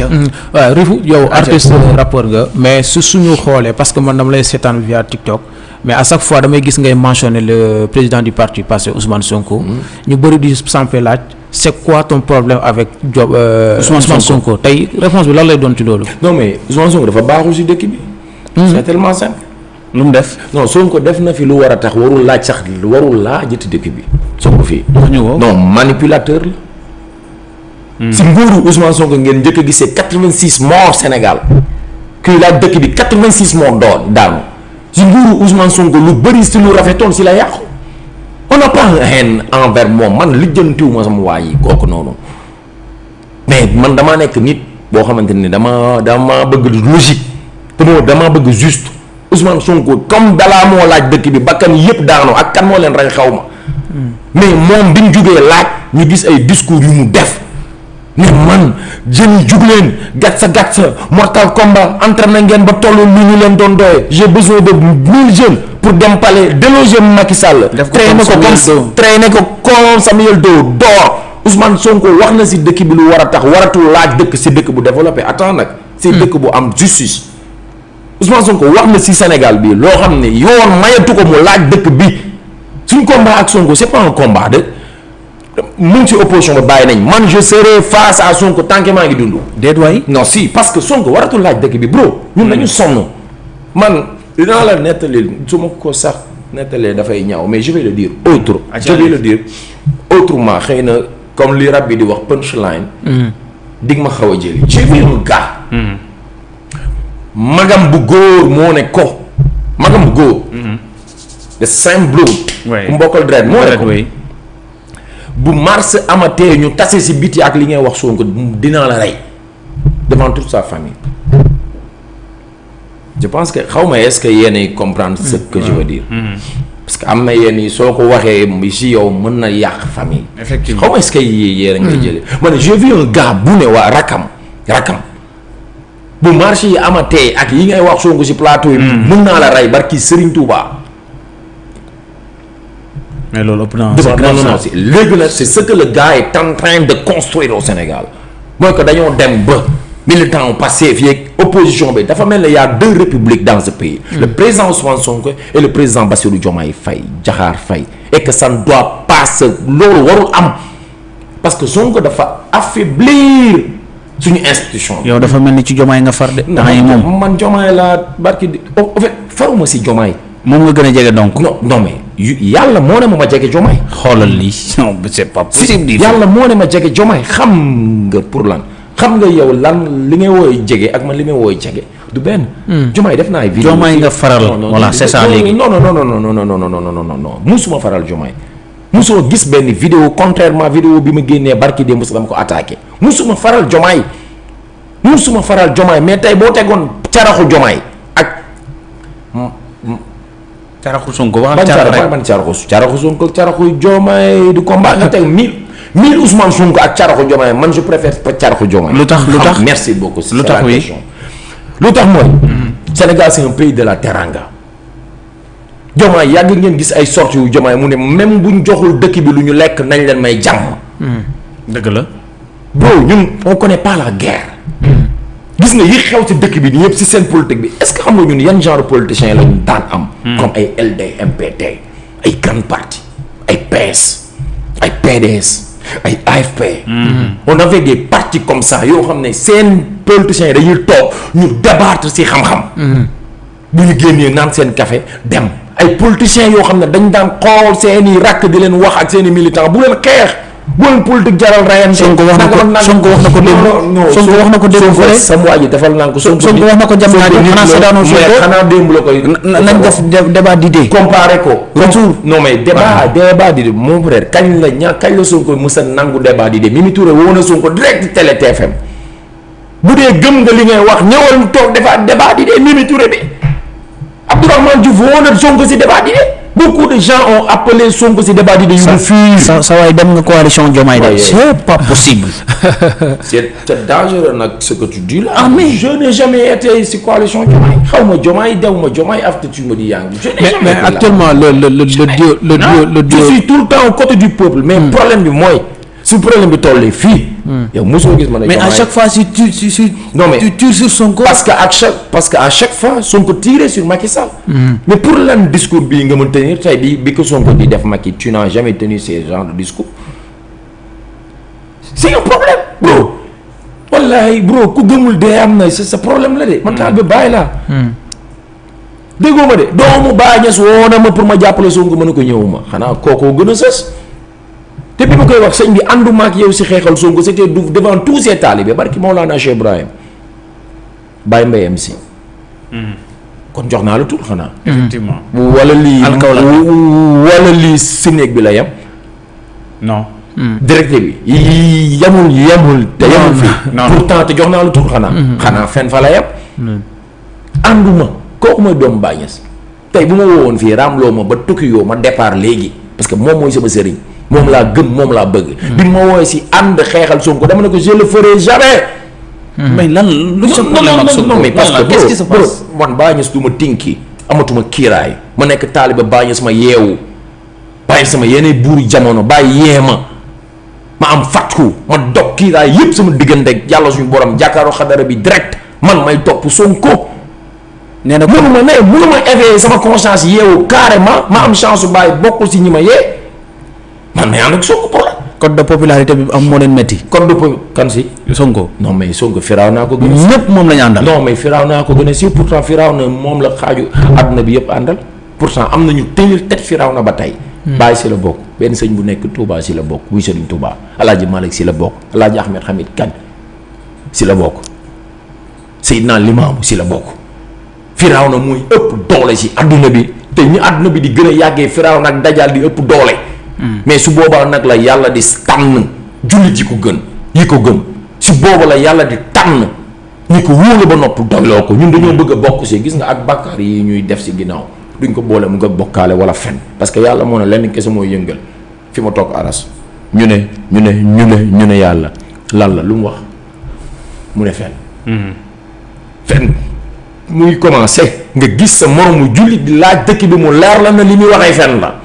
waaw Rifou yow artiste rappeur nga mais su suñu xoolee parce que man dama lay seetaan via TikTok mais à chaque fois damay gis ngay mentionner le président du parti passé Ousmane Sonko. ñu bëri di sampe laaj c'est quoi ton problème avec Ousmane Sonko tey réponse bi lan lay doon ci loolu. non mais Ousmane Sonko dafa baaxul si dëkk bi. c'est tellement simple. lu mu def. non Sonko def na fi lu war a tax warul laaj sax warul laajati dëkk bi. Sonko fii non manipulateur la. si nguuru Ousmane Sonko ngeen njëkk a gisee 86 morts Sénégal. kuy laaj dëkk bi 86 morts daanu. si nguuru Ousmane Sonko lu bëri si lu rafetoon si la yàqu. on n'a pas haine envers moom man lijjantiwuma sama waa yi kooku noonu mais man damaa nekk nit boo xamante ni dama bëgg logique te dama bëgg juste Ousmane Sonko comme dalaa moo laaj dëkk bi bakkan yëpp daanoo ak kan moo leen rey xaw ma mais moom bi ñu jugee laaj ñu gis ay discours yu mu def ni man jeunes yi jug leen gatsa Mortal Kombat entraîné ngeen ba tollu lu ñu leen doon doye j'ai besoin de 1000 jeunes pour dem palais déloger Macky Sall. traîner ko comme Samuel Doe door Ousmane Sonko wax na si dëkk bi lu war a tax waratul laaj dëkk si dëkk bu développé attends nag. si dëkk bu am justice. Ousmane Sonko wax na si Sénégal bi loo xam ne yoon mayatu ko mu laaj dëkk bi suñ combat ak Sonko c'est pas un combat de. mu ngi ci opposition ba bàyyi nañ man je serai face à Sonko tant que maa ngi dund. déet waay non si parce que Sonko waratul laaj dëkk bi bro. ñun dañu sonn man dinaa la nettali su ma ko sax nettalee dafay ñaaw mais je vais le dire autrement xëy na comme li rab bi di wax punchline. dig ma xaw a jëli. j'ai vu un gars. magam bu góor moo ne ko magam bu góor. de same blood. ku mbokkal dret moo ne ko. bu mars amatee ñu tase si biti ak li ngay wax Sonko dinaa la rey devant toute sa famille je pense que xaw ma est-ce que yéen comprendre ce que je veux dire parce que am na yenn yi soo ko waxee si yow mën na yàq famille effectivement xaw ma est-ce que yéen a ngay jëlee ma ne j'ai vu un gars bu ne waa rakam bu marché yi amatee ak yi ngay wax Sonko si plateau yi mën naa la rey barki Serigne Touba. mais loolu ëpp na non léegi nag c'est ce que le gars est en train de construire au Sénégal mooy que dañoo dem ba militant passé fii opposition bi dafa mel ne y a deux républiques dans ce pays. Le président Ousmane Sonko et le président Bassirou Diomaye Diakhar Faye et que ça ne doit pas loolu warul am parce que Sonko dafa affaiblir suñu institution. yow dafa mel ni ci Diomaye nga far de. moom man Diomaye laa barki di en fait faruma si Diomaye. moom nga gën a jege donc. non mais yàlla moo ne ma jege Diomaye. xoolal lii non c'est pas possible. yàlla moo ne ma jege Diomaye xam nga pour lan xam nga yow lan li ngay wooy jege ak man li may wooy jege du benn. Diomaye def naa ay vidéo. Diomaye nga faral. voilà c'est ça léegi non musuma faral Diomaye. musuma gis benn vidéo contrairement vidéo bi ma génnee barki démb sax dama ko attaqué musuma faral Diomaye mais tey boo tegoon caraxu Diomaye ak. caraxu Sonko ban caraxu Sonko caraxu Diomaye du combat nga teg 1000 Ousmane Sonko ak caraxu Diomaye man je préfère pas caraxu Diomaye. lu tax merci beaucoup. lu tax oui lu tax mooy. Sénégal c'est un pays de la teranga. Diomaye yàgg ngeen gis ay sorties yu Diomaye mu ne même buñ joxul dëkk bi lu ñu lekk nañ leen may jàmm. dëgg la. bro ñun on connaît pas la guerre. gis nga yi xew ci dëkk bi nii yëpp ci seen politique bi est-ce que xam nga ñun yan genre politiciens lañu daan am. comme ay LD MPT ay grand parti ay PS ay PDS ay AFP. on avait des partis comme ça yoo xam ne seen politiciens yi dañuy toog ñu débattre ci xam-xam. bu ñu génnee naan seen café dem ay politiciens yoo xam ne dañ daan xool seeni rakk di leen wax ak seeni militants bu leen xeex. bu leen politique jaral rayante. Sonko wax na ko démb. sama waa ji defal naa ko. Sonko wax na ko jam naa di xanaa démb la koy. nañ def débat d'idées. comparé ko. retour non mais débat d'idées mon frère kañ la Sonko mës a nangu débat d'idées Mimi Touré woo na Sonko direct télé TFM bu dee gëm nga li ngay wax ñëwal toog defaat débat d'idées Mimi Touré bi Abdourahmane Diouf woo na Sonko si débat d'idées. Beaucoup de gens ont appelé Sonko si débat d'idées yu fuir. ça waay dem nga coalition Diomaye de. c'est pas possible. c'est dangereux nag ce que tu dis là. ah mais je n'ai jamais été si coalition Diomaye. xaw ma Diomaye dew ma Diomaye after tu me dis yaa ngi. mais actuellement le duo. je suis tout le temps aux côtés du peuple. mais problème bi mooy su problème bi tollee fii. yow mosoo gis ma ne. mais à chaque fois si non mais tu tires sur Sonko. parce que à chaque fois Sonko tiré sur Macky Sall. mais pour lan discours bii nga mën tenir tey bi ko Sonko di def Macky tu n'as jamais tenu ce genre de discours. c'est un problème bro. wallahi bro ku gëmul dee am na sa problème la de. man taal bi bàyyi laa. déggoo ma de doomu Baay Ñas woo na ma pour ma jàppale Sonko mën a ko ñëwuma xanaa kookoo gën a sës. te bi ma koy wax sëñ bi ànduma ak yow si xeexal Sonko c'était devant tous ces talibés barki Mawlana Cheikh Ibrahim Baye Mbaye MC. kon jox naa la tur xanaa. effectivement wala lii si néeg bi la yem. non. directeur bi yemul te yemul fii. pourtant te jox naa la tur xanaa. xanaa fen fa la yem. ànduma kooku mooy doomu Baye Niass tey bu ma woowoon fii raamloo ma ba Tokyo ma départ léegi parce que moom mooy sama sëriñ moom laa gëm moom laa bëgg. bi ma woowee si ànd xeexal Sonko dama ne ko je le ferai jamais. mais lan lu sa problème ak Sonko mais parce que qu'est-ce qui se passe man Baye Niass du ma tinki amatuma kiiraay ma nekk taaliba Baye Niass ma yeewu bàyyi sama yeneen buuru jamono bàyyi yee ma am fatku ma dog kiiraay yëpp sama diggante yàlla suñu borom jàkkaaroo xadara bi direct man may topp Sonko. nee na mënuma éveiller sama conscience yeewu carrément ma am chance su bàyyi bokkul si ñi ma yee man may ànd ak Sonko problème. code de popularité bi am moo leen métti. code de kan si. Sonko. non mais Sonko firaaw naa ko gën a. ñëpp moom la ñu àndal. non mais firaaw naa ko gën a si pourtant firaaw na moom la xaaju àdduna bi yëpp àndal pourtant am nañu tenir tête firaaw na ba tey. Baye si la bokk benn sëñ bu nekk Touba si la bokk wuy sëriñ Touba El Hadj Malick si la bokk El Hadj Ahmed Hamid Kane si la bokk Seydina Limamou si la bokk firaaw na muy ëpp doole si àdduna bi te ñu àdduna bi di gën a yàggee firaaw na ak dajaal di ëpp doole. mais su boobaa nag la yàlla di tànn jullit yi ko gën yi ko gëm su booba la yàlla di tànn ñi ko wóolu ba nopp doyloo ko ñun dañoo bëgg a bokk si gis nga ak bàkkaar yi ñuy def si ginnaaw duñ ko boole mu nga bokkaale wala fen parce que yàlla moo ne lenn kese mooy yëngal fi ma toog aras ñu ne yàlla lan la lu mu wax mu ne fen fen muy commencé nga gis sa moromu jullit di laaj dëkk bi mu leer la na li muy waxee fen la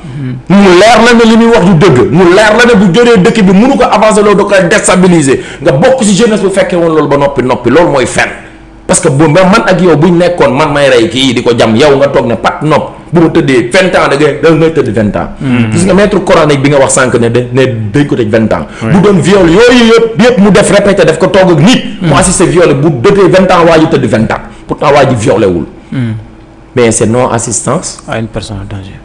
mu leer la ne li muy wax du dëgg mu leer la ne bu jotee dëkk bi mënu ko avancer loolu da koy déstabiliser nga bokk ci jeunesse bu fekkee woon loolu ba noppi loolu mooy fen parce que bu man ak yow buñ nekkoon man may rey kii di ko jam yow nga toog ne pat nopp bu ma tëddee 20 ans da ngay tëdd 20 ans. gis nga maître coranique bi nga wax sànq ne dañ ko tëj 20 ans. bu doon viol yooyu yëpp mu def répété def ko toog ak nit. mu assisté violé bu dëddee 20 ans waa ji tëdd 20 ans pourtant waa ji violé wul. mais c'est non assistance à une personne en danger.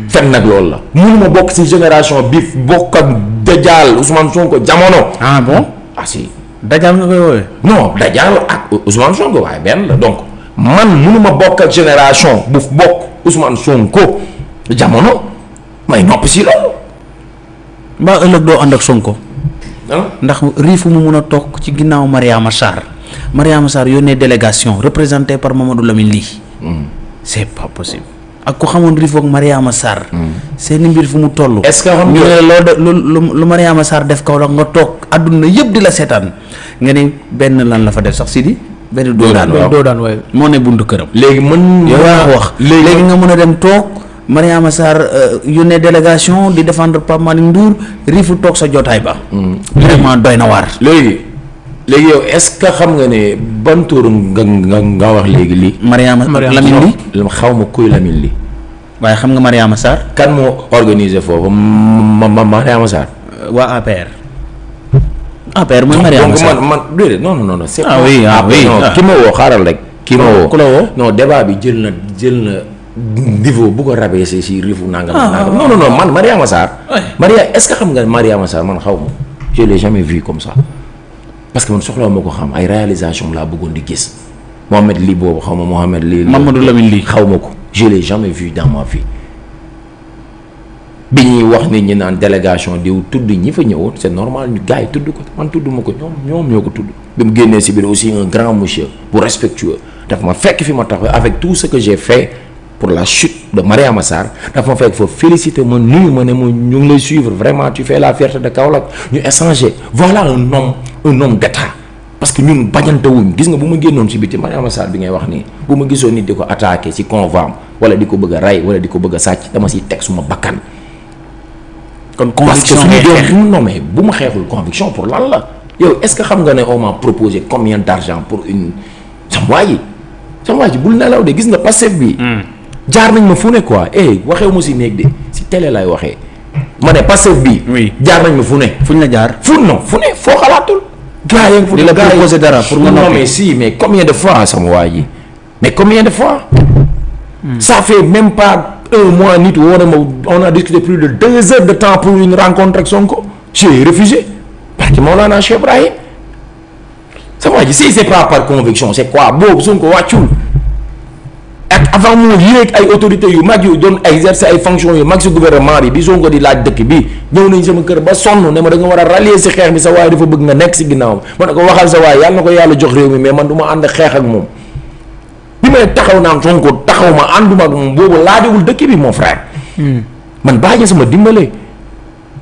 fen nag loolu la mënuma bokk ci génération bi bokk ak Dajal Ousmane Sonko jamono. ah bon ah si. Dajal nga koy woowee. non Dajal ak Ousmane Sonko waaye benn la donc man mënuma bokk ak génération bu bokk Ousmane Sonko jamono may nopp si loolu. mbaa ëllëg doo ànd ak Sonko. ah ndax riifu mu mun a toog ci ginnaaw Mariama Sarr yónnee délégation représentée par Mamadou Lamine Ly. c'est pas possible. ak ku xamoon riif ak Mariama Sarr. seeni mbir fu mu toll. est-ce que xam ñu nga ne lu Mariama Sarr def kaw la nga toog àdduna yëpp di la seetaan nga ne benn lan la fa def sax si di benn doo daan waaye. moo ne buntu këram. léegi mën yow yaa wax léegi nga mën a dem toog Mariama Sarr yónnee délégation di défendre Pape Malick Ndour riifu toog sa jotaay ba. vraiment doy na waar. léegi yow est-ce que xam nga ne ban tur nga wax léegi lii. Mariama Lamine Ly xaw ma kuy Lamine Ly. waaye xam nga Mariama Sarr. kan moo organisé foofu Mariama Sarr. waa APR mooy Mariama Sarr donc man déedéet non. c'est ah oui ki ma woo xaaral rek. ki ma woo ku la woo. non débat bi jël na niveau bu ko rabaissé si rifu nangam. non man Mariama Sarr. est-ce que xam nga Mariama Sarr man xaw ma je l'ai jamais vu comme ça. parce que man soxla ma ko xam ay réalisation laa bëggoon di gis Mohamed Ly boobu xaw ma Mohamed Ly. Mamadou Lamine Ly xaw ma ko je l'ai jamais vu dans ma vie. bi ñuy wax nit ñi naan délégation diw tudd ñi fa ñëwoon c'est normal ñu gars yi tudd ko man tudd ma ko ñoom ñoo ko tudd. bi mu génnee si biir aussi un grand monsieur bu respectueux daf ma fekk fi ma tax avec tout ce que j'ai fait pour la chute de Mariama Sarr daf ma fekk foofu féliciter ma nuyu ma ne ma ñu ngi lay suivre vraiment tu fais la fierté de Kaolack ñu échanger voilà un homme d'état parce que ñun bañante wuñ gis nga bu ma génnoon si biti Mariama Sarr bi ngay wax nii bu ma gisoon nit di ko attaquer si convoi wala di ko bëgg a rey wala di ko bëgg a sàcc dama siy teg suma bakkan kon parce que conviction suñu ngay xeex. doon non mais bu ma xeexul conviction pour lan la yow est-ce que xam nga ne on m'a proposé combien d'argent pour une sama waa ji bul nelaw de gis nga Pastef bi jaar nañ ma fu ne quoi waxewu ma si néeg de si télé lay waxee ma ne Pastef bi Oui. jaar nañ ma fu ne fuñ la jaar. fu ne foo xalaatul gars yi fu di la proposer dara pour nga non noppi. mais si mais combien de fois sama waa ji mais combien de fois ça fait même pas un mois nit woo na ma on a discuté plus de 2 heures de temps pour une rencontre ak Sonko j'ai refusé parce que Maolana Cheikh Ibrahim sama waa ji si c'est pas par conviction c'est quoi boobu Sonko wàccul ak avant moo yéeg ay autorités yu mag yu doon exercer ay fonctions yu mag si gouvernement bi Sonko di laaj dëkk bi ñëw nañ sama kër ba sonn ne ma da nga war a rallier si xeex bi sa waay dafa bëgg nga nekk si ginnaawam ma ne ko waxal sa waay yàlla na ko yàlla jox réew mi mais man du ma ànd xeex ak moom bi may taxaw naan Sonko taxaw ma ànduma ak moom boobu laajowul dëkk bi mon frère man bàyyi sama dimbale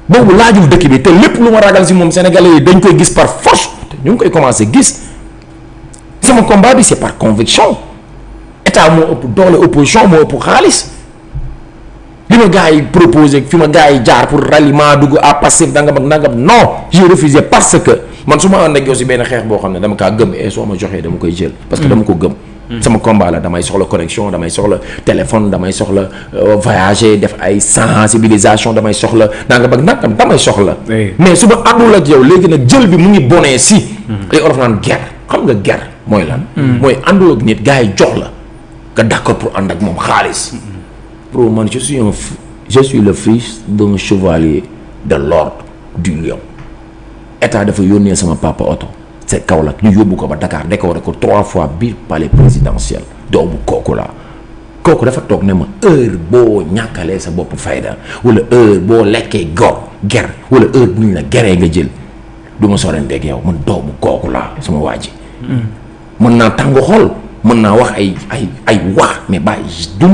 boobu laajul dëkk bi te lépp lu ma ragal si moom sénégalais yi dañ koy gis par force te ñu ngi koy commencé gis sama combat bi c'est par conviction état moo ëpp doole opposition moo ëpp xaalis li ma gars yi proposé fi ma gars yi jaar pour ralliement dugg à Pastef dangam ak nangam non j'ai refusé parce que man su ma ànd ak yow si benn xeex boo xam ne dama kaa gëm et soo ma joxee dama koy jël parce que dama ko gëm sama combat la damay soxla connexion damay soxla téléphone damay soxla voyager def ay sensibilisation damay soxla nangam ak nangam damay soxla mais su ma àndul ak yow léegi nag jël bi mu ngi bonee si li olof naan guerre xam nga guerre mooy lan mooy àndul ak nit gars yi jox la nga d'accord pour ànd ak moom xaalis bro man je suis le fils d'un chevalier de l'ordre du lion état dafa yónnee sama papa oto c'est Kaolack ñu yóbbu ko ba Dakar décoré ko 3 fois biir palais présidentiel doomu kooku la kooku dafa toog ne ma heure boo ñàkkalee sa bopp fayda wala heure boo lekkee ger wala heure bu ñu la geree nga jël du ma sorenteeg yow man doomu kooku la sama waa ji mën naa tàngu xol mën naa wax ay wax mais bàyyi du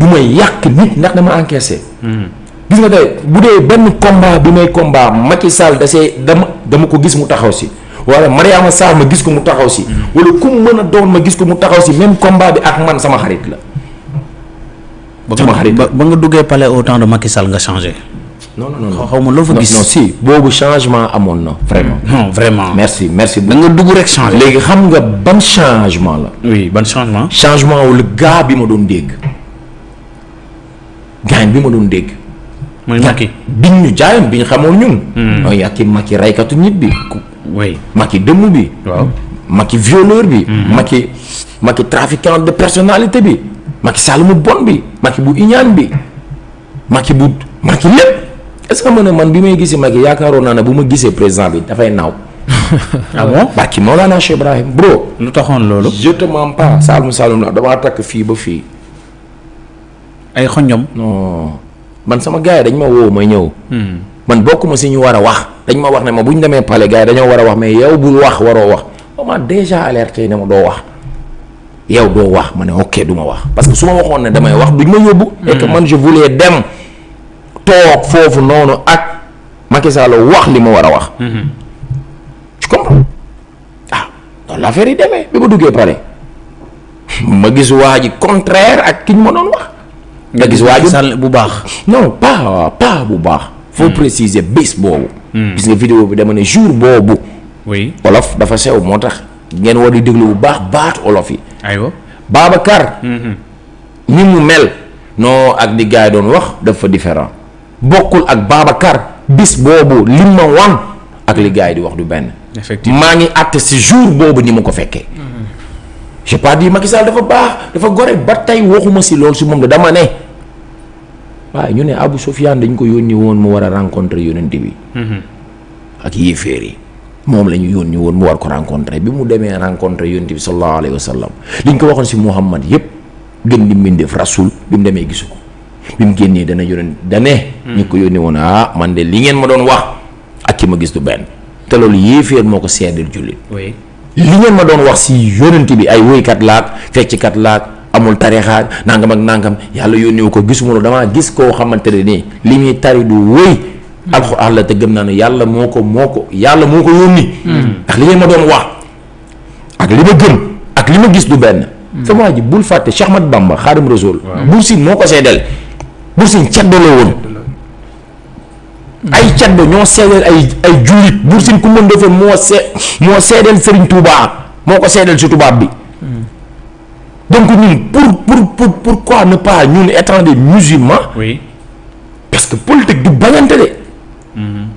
ma yàq nit ndax dama encaissé gis nga tey bu dee benn combat bi may combat Macky Sall dama ko gis mu taxaw si wala Mariama Sarr ma gis ko mu taxaw si wala ku mu mën a doon ma gis ko mu taxaw si même combat bi ak man sama xarit la sama xarit la ba nga duggee palais au temps de Macky Sall nga changé. non xaw ma loo fa gis. non si boobu changement amoon na vraiment non vraiment. merci da nga dugg rek changé. léegi xam nga ban changement la oui ban changement. changement wu le gars bi ma doon dégg gaañ bi ma doon dégg mooy Macky. biñ ñu jaayoon bi ñu xamoon ñun mooy yàkki Macky raykatu nit bi oui. Macky dëmm bi waaw. Macky violeur bi Macky trafiquant de personnalité bi Macky Sall mu bon bi Macky bu iñaan bi Macky lépp est-ce que man bi may gisee Macky yaakaaroon naa ne bu ma gisee président bi dafay naaw ah bon. barki Maolana Cheikh Ibrahim bro lu taxoon loolu. je te mens pas Saloum la damaa takk fii ba fii ay xonjom. non man sama gars yi dañ ma woo may ñëw man bokkuma si ñu war a wax dañ ma wax ne ma bu ñu demee palais gars yi dañoo war a wax mais yow bul wax waroo wax on m'a déjà alerté ne ma doo wax yow doo wax ma ne ok du ma wax parce que su ma waxoon ne damay wax duñ ma yóbbu et que man je voulais dem toog foofu noonu ak Macky Sall wax li ma war a wax tu comprends donc l'affaire yi demee bi ma duggee palais ma gis waa ji contraire ak ki ñu ma doon wax nga gis waa ji Sall bu baax. non pas bu baax faut préciser bés boobu gis nga vidéo bi dama ne jour boobu oui. olof dafa sew moo tax ngeen war di déglu bu baax baat olof yi aywa. Babacar ni mu mel non ak di gars yi doon wax dafa différent bokkul ak Babacar bis boobu li ma wan ak li gars yi di wax du benn effectivement maa ngi àtte si jour boobu ni ma ko fekkee j'ai pas dit Macky Sall dafa baax dafa gore ba tey waxuma si loolu si moom la dama ne waaye ñu ne Abou Soufiane dañ ko yónni woon mu war a rencontrer yonent bi ak yéeféer yi moom la ñu yónni woon mu war ko rencontrer bi mu demee rencontrer yonent bi sallallahu alayhi wa sallam liñ ko waxoon si Muhammad yépp gën di mbindeef rasul bi mu demee gisu ko bi mu génnee dana yonent dane ñu ko yónni woon man de li ngeen ma doon wax ak ki ma gis du benn te loolu yéeféer moo ko seedal jullit oui. li ngeen ma doon wax si yonent bi ay woykat laak fecckat laak amul tarixaak nangam ak nangam yàlla yónniwu ko gisuma loolu damaa gis koo xamante ne nii li muy tari du wëy alxuraan la te gëm naa ne yàlla moo ko yónni ndax li ngeen ma doon wax ak li ma gëm ak li ma gis du benn sama waa ji bul fàtte Cheikh Ahmad Bamba Xaadim Rasul Buur Siin moo ko seedal Buur Siin ceddo la woon ay caddo ñoo seedeel ay jullit Buur Sine Coumba Ndoffène moo seedeel Serigne Touba moo ko seedeel si tubaab bi. donc ñun pourquoi ne pas ñun étant des musulmans. oui parce que politique du bañante de.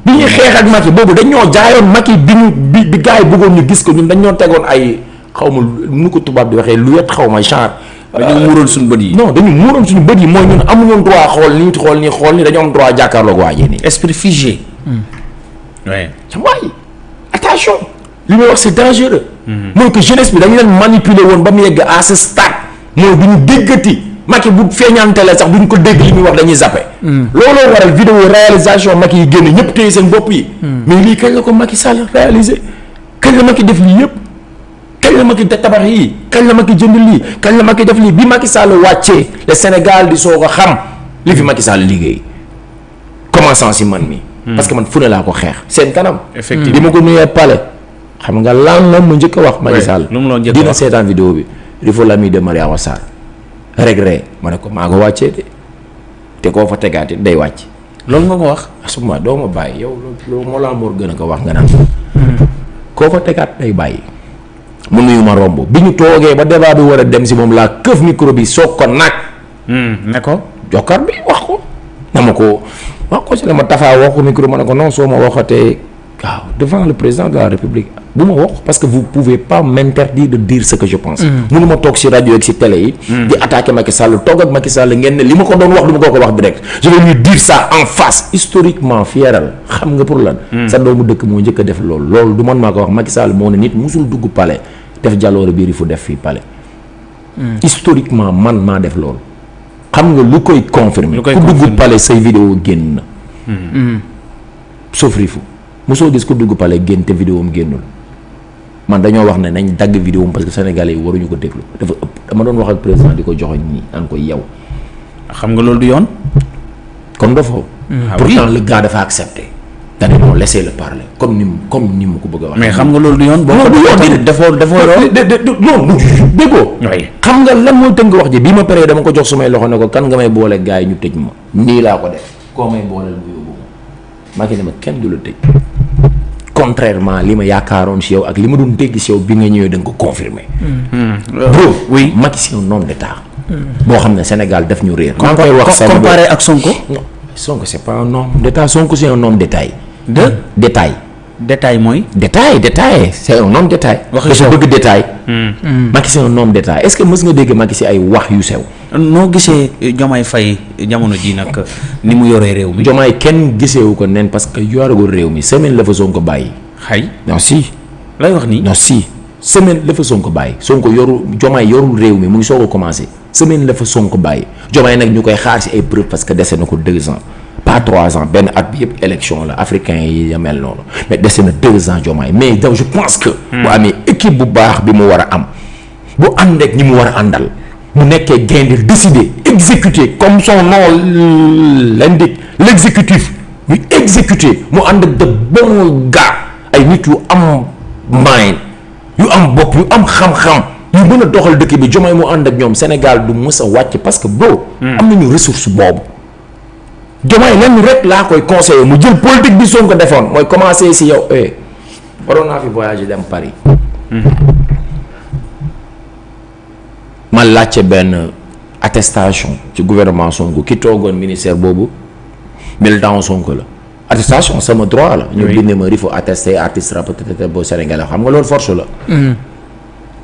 bi ñuy xeex ak Macky boobu dañ ñoo jaayoon Macky bi gars yi bëggoon ñu gis ko ñun dañ ñoo tegoon ay xaw ma nu ko tubaab di waxee lu wet xaw ma genre. dañoo muuroon suñu bët yi. non dañu muuroon suñu bët yi mooy ñun amuñu droit xool nii dañoo am droit jàkkaarloog waa ji nii. esprit figé. oui. ca waay attention li may wax c'est dangereux. mooy que jeunesse bi dañu leen manipuler woon ba mu yegg à ce stade mooy du ñu déggati Macky bu feeñaantelee sax duñ ko dégg li muy wax dañuy zappe. looloo waral vidéo réalisation Macky yi génn ñëpp téye seen bopp yi. mais lii kañ la ko Macky Sall réalisé kañ la Macky def lii yëpp kañ la Macky tabax yii kañ la Macky jënd lii kañ la Macky def lii bi Macky Sall wàccee le Sénégal di soog a xam li fi Macky Sall liggéey commençant si man mi. parce que man fu ne laa ko xeex seen kanam. effectivement di ma ko nuyee Palais. xam nga lan la mu njëkk a wax. Macky Sall dina seetaan vidéo bi. il faut l'ami de Mariama Sarr. regret ma ne ko maa ko wàccee de te koo fa tegaati day wàcc. loolu nga ko wax. asuma doo ma bàyyi yow loolu moo la amoor gën a ko wax nga naan. koo fa tegaat day bàyyi. mu nuyu ma romb bi ñu toogee ba débat bi war a dem si moom laa këf micro bi soog ko nag. ne ko. jokkar bi wax ko. na ma ko wax ko si la ma tafaa wax ko micro ma ne ko non soo ma waxatee waaw devant le président de la République bu ma wax parce que vous pouvez pas m'interdire de dire ce que je pense. mënu ma toog si rajo ak si télé yi. di attaquer Macky Sall toog ak Macky Sall ngeen ne li ma ko doon wax du ma ko wax direct je vais lui dire ça en face historiquement fieral xam nga pour lan. sa doomu dëkk moo njëkk a def loolu du man maa ko wax Macky Sall moo ne nit musul dugg palais def jàlloore biir yi fu def fii palais. historiquement man maa def loolu. xam nga lu koy confirmer ku dugg palais say vidéo génn na. sauf Rifu mosoo gis ku dugg palais génn te vidéo am génnul. man dañoo wax ne nañ dagg vidéo parce que sénégalais yi waruñu ko déglu dafa ëpp dama doon wax ak président di ko joxoñ ñi naan ko yow. xam nga loolu du yoon. kon dafa. pourtant le gars dafa accepté. dañu doon laisser le parler comme ni mu ko bëgg a wax. mais xam nga loolu du yoon. boo ko defoo non déggoo. xam nga lan mooy tënk wax ji bi ma paree dama ko jox sumay loxo ne ko kan nga may boole gars yi ñu tëj ma. nii laa ko def koo may booleel mu yóbbu ma maa ngi ne ma kenn du la tëj. contrairement li ma yaakaaroon si yow ak li ma doon dégg si yow bi nga ñëwee da nga ko confirmer. bro oui Macky c'est un homme d'état. boo xam ne Sénégal daf ñu réer. maa ngi koy wax comparé ak Sonko. non Sonko c'est pas un homme d'état Sonko c'est un homme détail. détail. détail mooy. détail c'est un homme détail. wax dafa bëgg détail. Macky c'est un homme détail est-ce que mës nga dégg Macky si ay wax yu sew. noo gisee Diomaye Faye jamono ji nag ni mu yoree réew mi. Diomaye kenn gisewu ko nen parce que yoragul réew mi semaine la fa Sonko bàyyi. xay non si. lay wax nii non si semaine la fa Sonko bàyyi Sonko Diomaye yorul réew mi mu ngi soog a commencé semaine la fa Sonko bàyyi Diomaye nag ñu koy xaar si ay preuves parce que dese na ko 2 ans pas 3 ans benn at bi yëpp élection la africain yi ya mel noonu mais dese na 2 ans Diomaye mais donc je pense que. bu amee équipe bu baax bi mu war a am bu ànd ak ñi mu war a àndal. mu nekkee gaynde décider exécuter comme son nom l'indique l'exécutif ñu exécuter mu ànd ak de bons gars ay nit yu am mind yu am bopp yu am xam-xam yu mën a doxal dëkk bi Diomaye mu ànd ak ñoom Sénégal du mës a wàcc parce que bro am nañu ressource boobu Diomaye lenn rek laa koy conseiller mu jël politique bi Sonko defoon mooy commencer si yow waroon naa fi voyager dem Paris ma laajte benn attestation ci gouvernement Sonko ki toogoon ministère boobu militant Sonko la attestation sama droit la. ñu bind ma il faut attester artiste rappeur boo sénégalais xam nga loolu force la.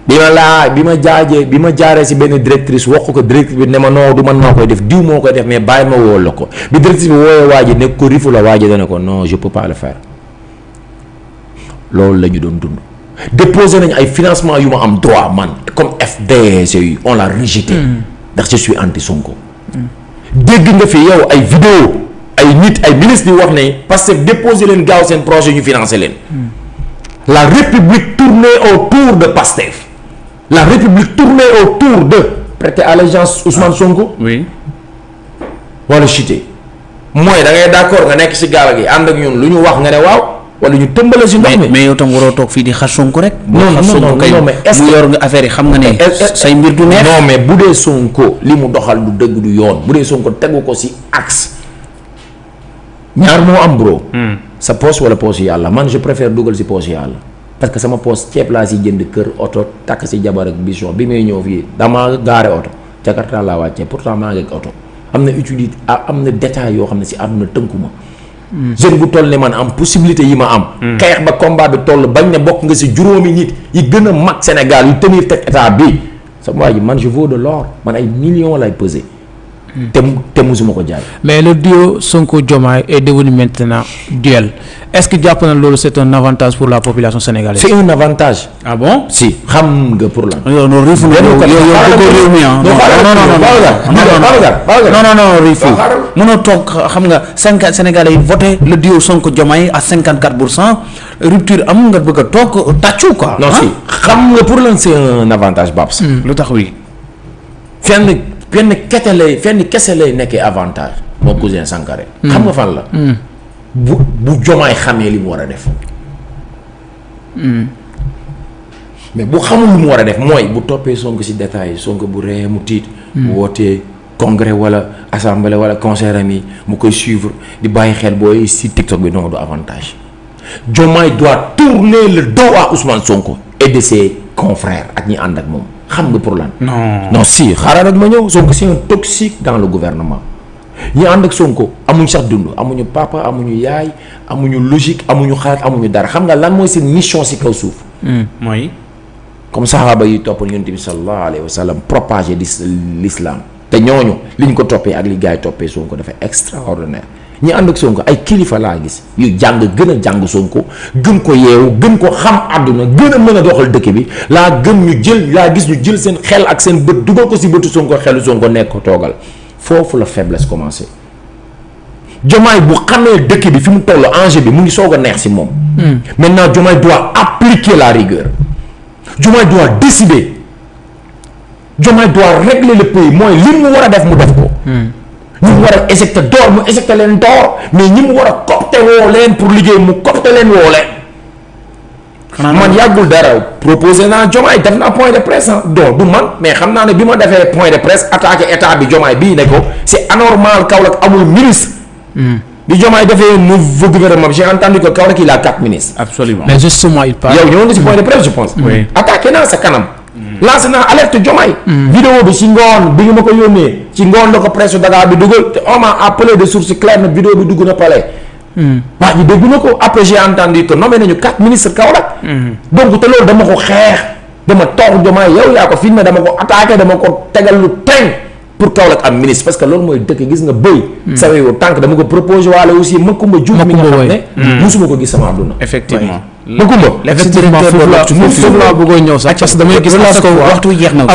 bi ma jaaree si benn directrice wax ko directrice bi ne ma non du man maa koy def diw moo koy def mais bàyyi ma woo la ko bi directrice bi wooyee waa ji nekk ko rifu la waa ji dana ko non je peux pas le faire loolu la ñu doon dund. déposé nañ ay financement yu ma am droit man comme FDSU on l'a rejeté ndax je suis anti Sonko dégg nga fi yow ay vidéo ay nit ay ministre di wax ne parce que déposé leen gaaw seen projet ñu financé leen la république tournait autour de Pastef la république tournait autour de prêter allégeance Ousmane Sonko oui wala chuter mooy da ngay d'accord nga nekk ci gaal gi ànd ak ñun lu ñu wax nga ne waaw wala ñu tëmbale si ndox mi mais yow tam waroo toog fii di xas Sonko rek. non mais est-ce que mu yor nga affaire yi xam nga ne. say mbir du neex. non mais bu dee Sonko li mu doxal du dëgg du yoon bu dee Sonko tegu ko si axe ñaar moo am bro. sa poche wala poche yàlla man je préfère dugal si poche yàlla parce que sama poche ceeb laa si jënd kër oto takk si jabar ak bichon bi may ñëw fii dama gaare oto Jakarta laa wàccee pourtant maa ngi ak oto am na utilité am na détail yoo xam ne si àdduna tënku ma. jeune bu toll ne man am possibilité yi ma am. xeex ba combat bi toll bañ ne bokk nga si juróomi nit yi gën a mag Sénégal yu tenir tête état bi sama waa ji man je vaux de l'or man ay millions lay peser. te musuma ko jaay. mais le duo Sonko Diomaye est devenu maintenant duel est-ce que jàpp na loolu c'est un avantage pour la population sénégalaise. c'est un avantage. ah bon si xam nga pour lan. non non Rifu non Rifu mënoo toog xam nga 5 Sénégalais yi voté le duo Sonko Diomaye à 54% rupture am nga bëgg a toog tàccu quoi. non si xam nga pour lan c'est un avantage Babs. lu tax oui. fenn kese lay nekkee avantage moo cousin Sankaré. xam nga fan la. bu Diomaye xamee li mu war a def. mais bu xamul lu mu war a def mooy bu toppee Sonko si détails Sonko bu ree mu tiit. bu wootee congrès wala assemblée wala concert am yi mu koy suivre di bàyyi xel booy si TikTok bi non du avantage. Diomaye doit tourner le dos à Ousmane Sonko et de ses confrères ak ñi ànd ak moom. xam nga pour lan. non si xaaral rek ma ñëw Sonko c'est un toxique dans le gouvernement ñi ànd ak Sonko amuñ sax dund amuñu papa amuñu yaay amuñu logique amuñu xalaat amuñu dara xam nga lan mooy seen mission si kaw suuf. mooy. comme saxaaba yi toppal yonent bi sallallahu alayhi wa sallam propager l'islam te ñooñu liñ ko toppee ak li gars yi toppee Sonko dafa extraordinaire ñi ànd ak Sonko ay kilifa laa gis yu gën a jàng Sonko gën ko yeewu gën ko xam àdduna gën a mën a doxal dëkk bi laa gis ñu jël seen xel ak seen bët dugal ko si bëtu Sonko xelu Sonko nekk ko toogal foofu la faiblesse commencé. Diomaye bu xamee dëkk bi fi mu toll enjeu bi mu ngi soog a neex si moom. maintenant Diomaye doit appliquer la rigueur. Diomaye doit décider. Diomaye doit régler le pays mooy li mu war a def mu def ko. ñi mu war a éjecté door mu éjecté leen door mais ñi mu war a copte woo leen pour liggéey mu copte leen woo leen. man yàggul dara proposé naa Diomaye def naa point de presse donc du man mais xam naa ne bi ma defee point de presse attaqué état bi Diomaye bii ne ko c'est anormal Kaolack amul ministre. bi Diomaye defee nouveau gouvernement j'ai entendu que Kaolack il a 4 ministres. absolument mais justement il parle. yow ñëwoon nga si point de presse je pense. oui attaqué naa sa kanam. lancé naa alerte Diomaye. vidéo bi ci ngoon bi nga ma ko yónnee ci ngoon la ko presse Dakar bi dugal te on m'a appelé de source claire na vidéo bi dugg na palais. waa ji dégg na ko après j'ai entendu que nommé nañu 4 ministres Kaolack. donc te loolu dama ko xeex dama toog Diomaye yow yaa ko filmé dama ko attaqué dama ko tegal lu teng pour Kaolack am ministre parce que loolu mooy dëkk gis nga bëy. sa wewu tànk dama ko proposé waale aussi Macoumba Diouf mi nga xam ne. musuma ko gis sama àdduna. effectivement Macoumba. effectivement foofu laa bëggoon ñëw sax parce que damay gis. waxtu jeex na.